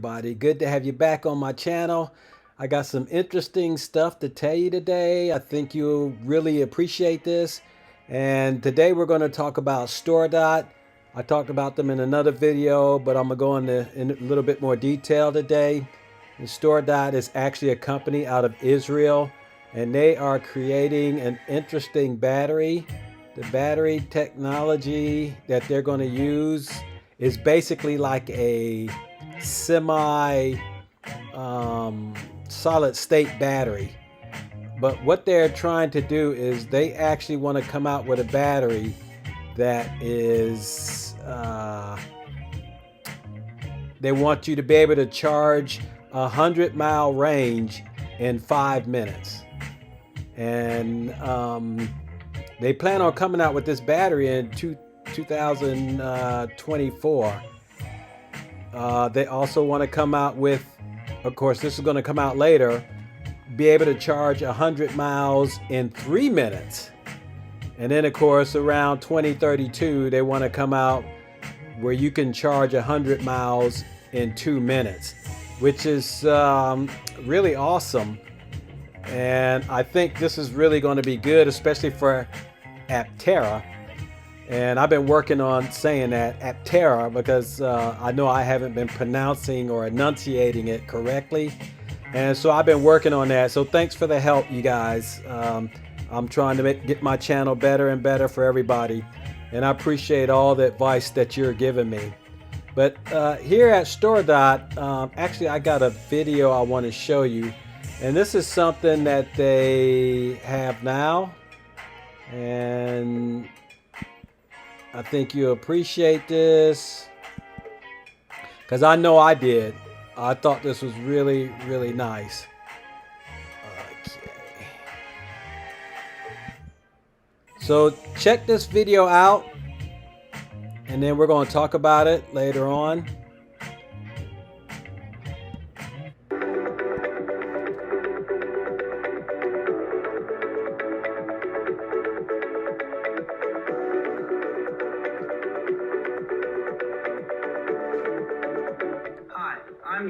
Everybody, good to have you back on my channel. I got some interesting stuff to tell you today. I think you'll really appreciate this. And today we're going to talk about StoreDot. I talked about them in another video, but I'm going to go in a little bit more detail today. And StoreDot is actually a company out of Israel, and they are creating an interesting battery. The battery technology that they're going to use is basically like a semi solid state battery. But what they're trying to do is they actually want to come out with a battery that is they want you to be able to charge 100-mile range in 5 minutes. And they plan on coming out with this battery in 2024. They also want to come out with, of course, this is going to come out later, be able to charge 100 miles in 3 minutes. And then, of course, around 2032, they want to come out where you can charge 100 miles in 2 minutes, which is really awesome. And I think this is really going to be good, especially for Aptera. And I've been working on saying that, Aptera, because I know I haven't been pronouncing or enunciating it correctly. And so I've been working on that. So thanks for the help, you guys. I'm trying to get my channel better and better for everybody. And I appreciate all the advice that you're giving me. But here at StoreDot, actually I got a video I want to show you. And this is something that they have now. And I think you appreciate this, because I know I did. I thought this was really, really nice. Okay. So check this video out, and then we're going to talk about it later on. I'm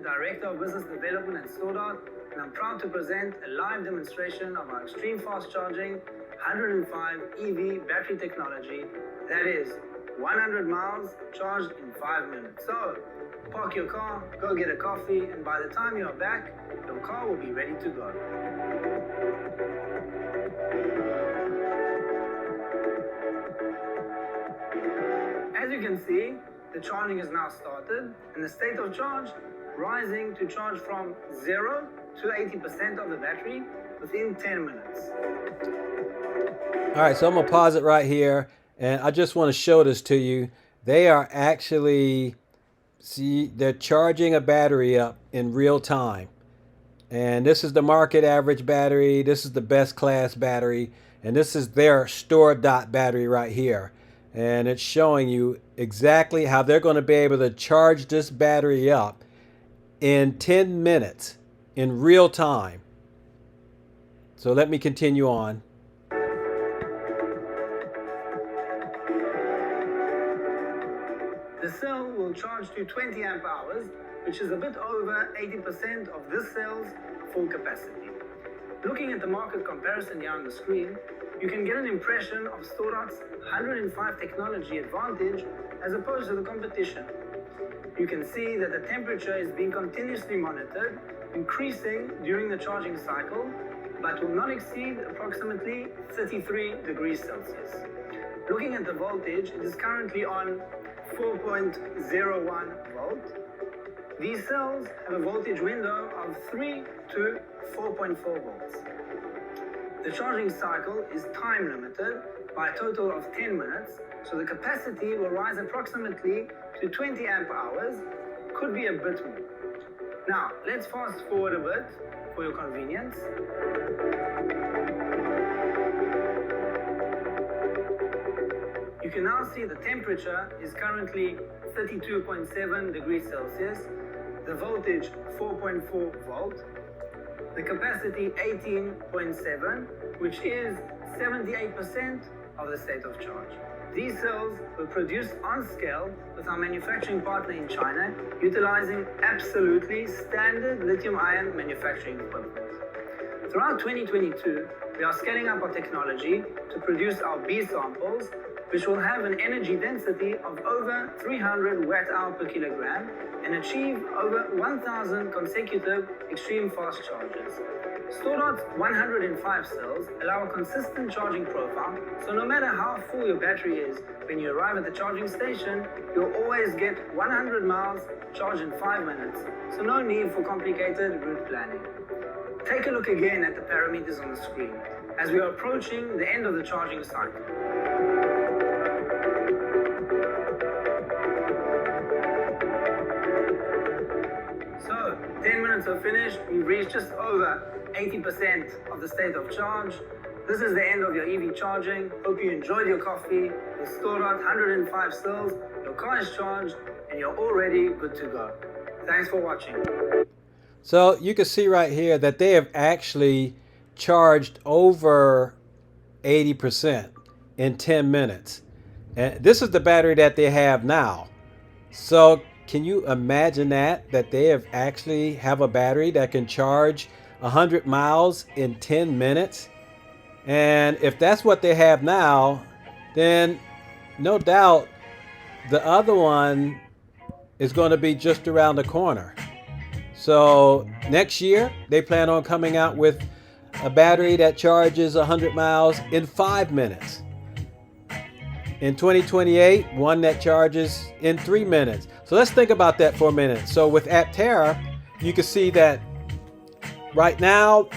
Director of Business Development at StoreDot, and I'm proud to present a live demonstration of our extreme fast charging 105 EV battery technology that is 100 miles charged in 5 minutes. So, park your car, go get a coffee, and by the time you're back, your car will be ready to go. As you can see, the charging is now started, and the state of charge rising to charge from 0 to 80% of the battery within 10 minutes. All right, so I'm gonna pause it right here, and I just want to show this to you. They are actually, see, they're charging a battery up in real time. And this is the market average battery. This is the best class battery, and this is their StoreDot battery right here. And it's showing you exactly how they're going to be able to charge this battery up in 10 minutes in real time. So let me continue on. The cell will charge to 20 amp hours, which is a bit over 80% of this cell's full capacity. Looking at the market comparison here on the screen, you can get an impression of StoreDot's 105 technology advantage as opposed to the competition. You can see that the temperature is being continuously monitored, increasing during the charging cycle, but will not exceed approximately 33 degrees Celsius. Looking at the voltage, it is currently on 4.01 volt. These cells have a voltage window of 3 to 4.4 volts. The charging cycle is time limited by a total of 10 minutes, so the capacity will rise approximately to 20 amp hours, could be a bit more. Now, let's fast forward a bit for your convenience. You can now see the temperature is currently 32.7 degrees Celsius, the voltage 4.4 volt, the capacity 18.7, which is 78% of the state of charge. These cells were produced on scale with our manufacturing partner in China, utilizing absolutely standard lithium-ion manufacturing equipment. Throughout 2022, we are scaling up our technology to produce our B samples, which will have an energy density of over 300 watt-hour per kilogram and achieve over 1,000 consecutive extreme fast charges. StoreDot's 105 cells allow a consistent charging profile, so no matter how full your battery is when you arrive at the charging station, you'll always get 100 miles charged in 5 minutes, so no need for complicated route planning. Take a look again at the parameters on the screen as we are approaching the end of the charging cycle. So, 10 minutes are finished, we've reached just over 80% of the state of charge. This is the end of your EV charging. Hope you enjoyed your coffee. With StoreDot 105 cells, your car is charged and you're already good to go. Thanks for watching. So you can see right here that they have actually charged over 80% in 10 minutes. And this is the battery that they have now. So can you imagine that they have actually have a battery that can charge 100 miles in 10 minutes? And if that's what they have now, then no doubt the other one is going to be just around the corner. So next year, they plan on coming out with a battery that charges 100 miles in 5 minutes. In 2028, one that charges in 3 minutes. So let's think about that for a minute. So with Aptera, you can see that right now,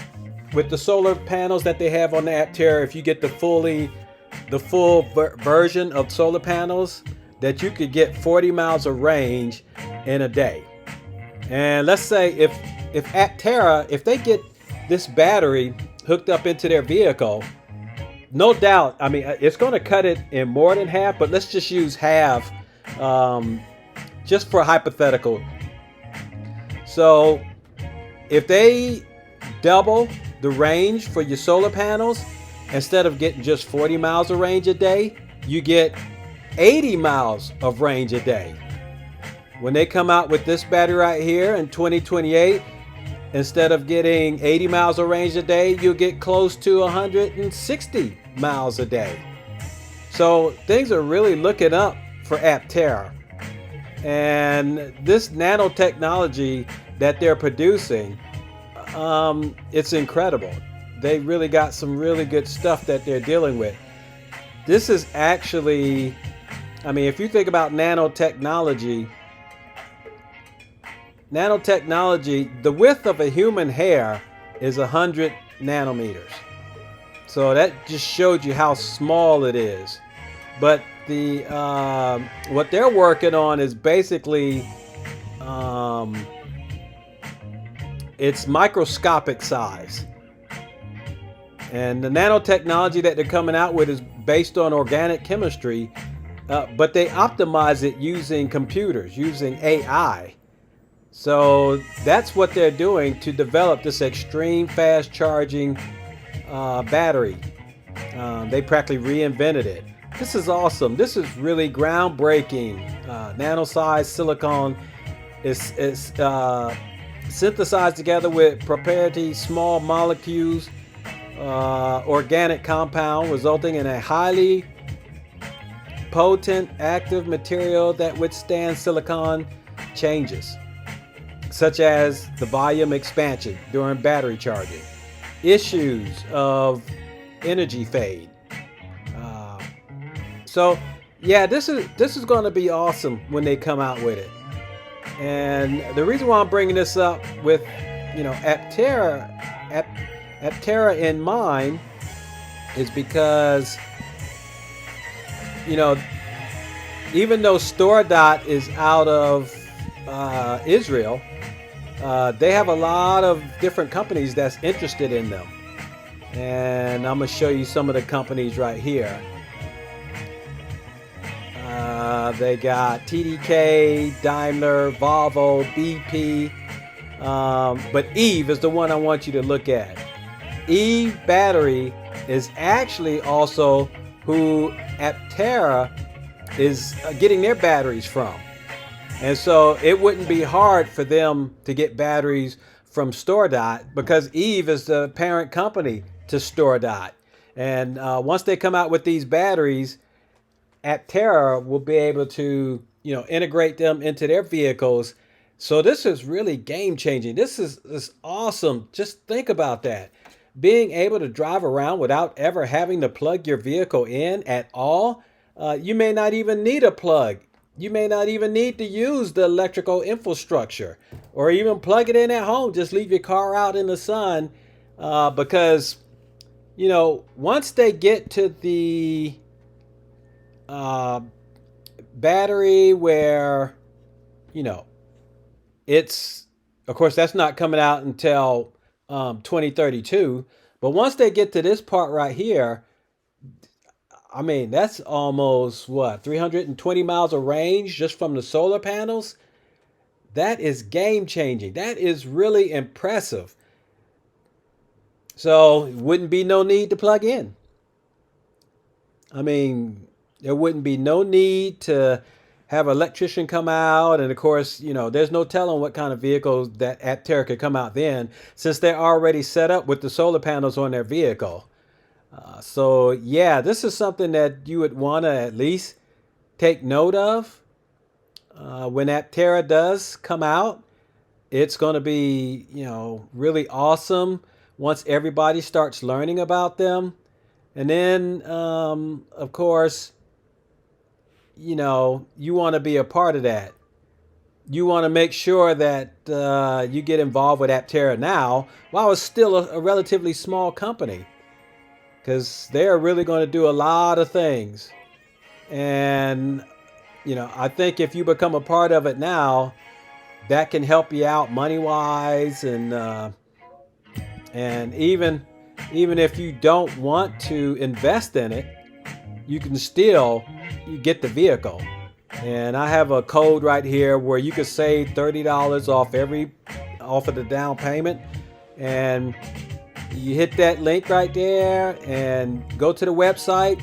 with the solar panels that they have on the Aptera, if you get the full version of solar panels, that you could get 40 miles of range in a day. And let's say if Aptera, if they get this battery hooked up into their vehicle, no doubt, I mean, it's going to cut it in more than half, but let's just use half, just for hypothetical. So if they double the range for your solar panels, instead of getting just 40 miles of range a day, you get 80 miles of range a day. When they come out with this battery right here in 2028, instead of getting 80 miles of range a day, you'll get close to 160 miles a day. So things are really looking up for Aptera. And this nanotechnology that they're producing, it's incredible. They really got some really good stuff that they're dealing with. This is actually, I mean, if you think about nanotechnology, the width of a human hair is 100 nanometers. So that just showed you how small it is. But the what they're working on is basically it's microscopic size. And the nanotechnology that they're coming out with is based on organic chemistry, but they optimize it using computers, using AI. So that's what they're doing to develop this extreme fast charging battery. They practically reinvented it. This is awesome. This is really groundbreaking. Nano-sized silicon is synthesized together with proprietary small molecules, organic compound, resulting in a highly potent active material that withstands silicon changes, such as the volume expansion during battery charging, issues of energy fade. So yeah, this is going to be awesome when they come out with it. And the reason why I'm bringing this up with, you know, Aptera in mind is because, you know, even though StoreDot is out of Israel, they have a lot of different companies that's interested in them. And I'm going to show you some of the companies right here. They got TDK, Daimler, Volvo, BP, but Eve is the one I want you to look at. Eve Battery is actually also who Aptera is getting their batteries from. And so it wouldn't be hard for them to get batteries from StoreDot because Eve is the parent company to StoreDot. And once they come out with these batteries, Aptera will be able to, integrate them into their vehicles. So this is really game changing. This is awesome. Just think about that. Being able to drive around without ever having to plug your vehicle in at all. You may not even need a plug. You may not even need to use the electrical infrastructure or even plug it in at home. Just leave your car out in the sun because, once they get to the battery where, it's, of course, that's not coming out until 2032. But once they get to this part right here, I mean, that's almost 320 miles of range just from the solar panels. That is game changing. That is really impressive. So it wouldn't be no need to plug in. I mean, there wouldn't be no need to have an electrician come out. And of course, there's no telling what kind of vehicles that Aptera could come out then, since they're already set up with the solar panels on their vehicle. So yeah, this is something that you would want to at least take note of. When Aptera does come out, it's going to be, really awesome once everybody starts learning about them. And then, of course, you want to be a part of that. You want to make sure that you get involved with Aptera now while it's still a relatively small company, because they're really going to do a lot of things. And, I think if you become a part of it now, that can help you out money-wise. And even if you don't want to invest in it, you can still get the vehicle. And I have a code right here where you can save $30 off of the down payment. And you hit that link right there and go to the website,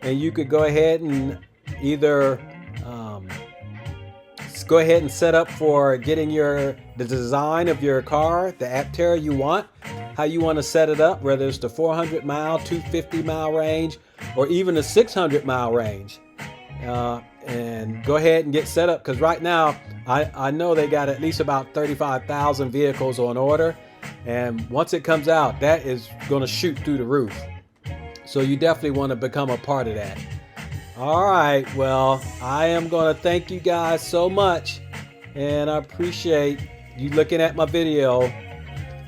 and you could go ahead and either go ahead and set up for getting the design of your car, the Aptera you want, how you want to set it up, whether it's the 400 mile, 250 mile range, or even the 600 mile range. And go ahead and get set up, because right now I know they got at least about 35,000 vehicles on order. And once it comes out, that is going to shoot through the roof. So you definitely want to become a part of that. All right. Well, I am going to thank you guys so much. And I appreciate you looking at my video.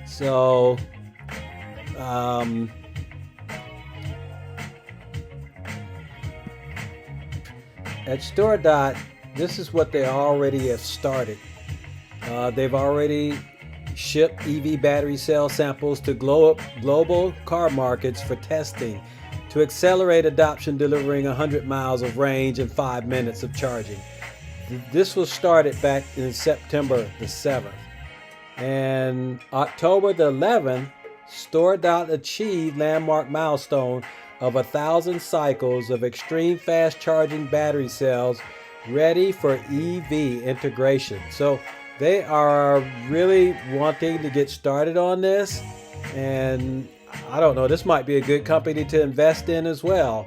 So, at StoreDot, this is what they already have started. They've already shipped EV battery cell samples to global car markets for testing to accelerate adoption, delivering 100 miles of range and 5 minutes of charging. This was started back in September the 7th. And October the 11th, StoreDot achieved landmark milestone of 1,000 cycles of extreme fast charging battery cells ready for EV integration. So they are really wanting to get started on this, and I don't know, this might be a good company to invest in as well.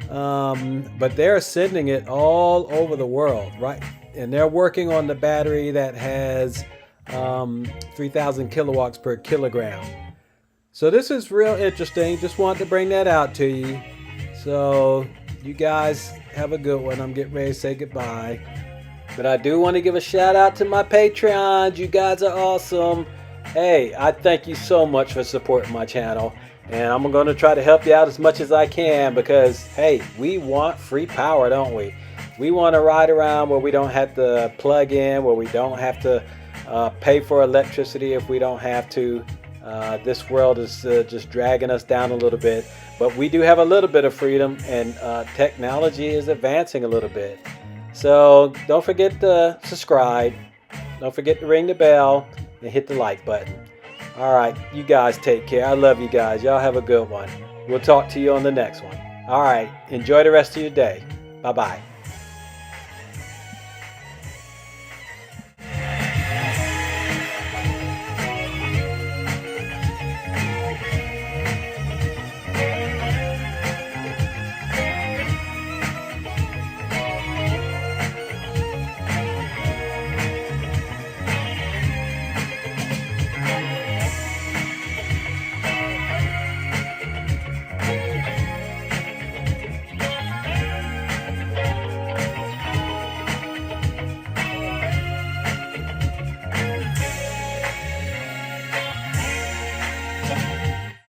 But they're sending it all over the world, right? And they're working on the battery that has 3,000 kilowatts per kilogram. So this is real interesting. Just wanted to bring that out to you. So you guys have a good one. I'm getting ready to say goodbye. But I do want to give a shout out to my Patreons. You guys are awesome. Hey, I thank you so much for supporting my channel. And I'm going to try to help you out as much as I can, because, hey, we want free power, don't we? We want to ride around where we don't have to plug in, where we don't have to pay for electricity if we don't have to. This world is just dragging us down a little bit. But we do have a little bit of freedom, and technology is advancing a little bit. So don't forget to subscribe. Don't forget to ring the bell and hit the like button. All right, you guys take care. I love you guys. Y'all have a good one. We'll talk to you on the next one. All right. Enjoy the rest of your day. Bye-bye.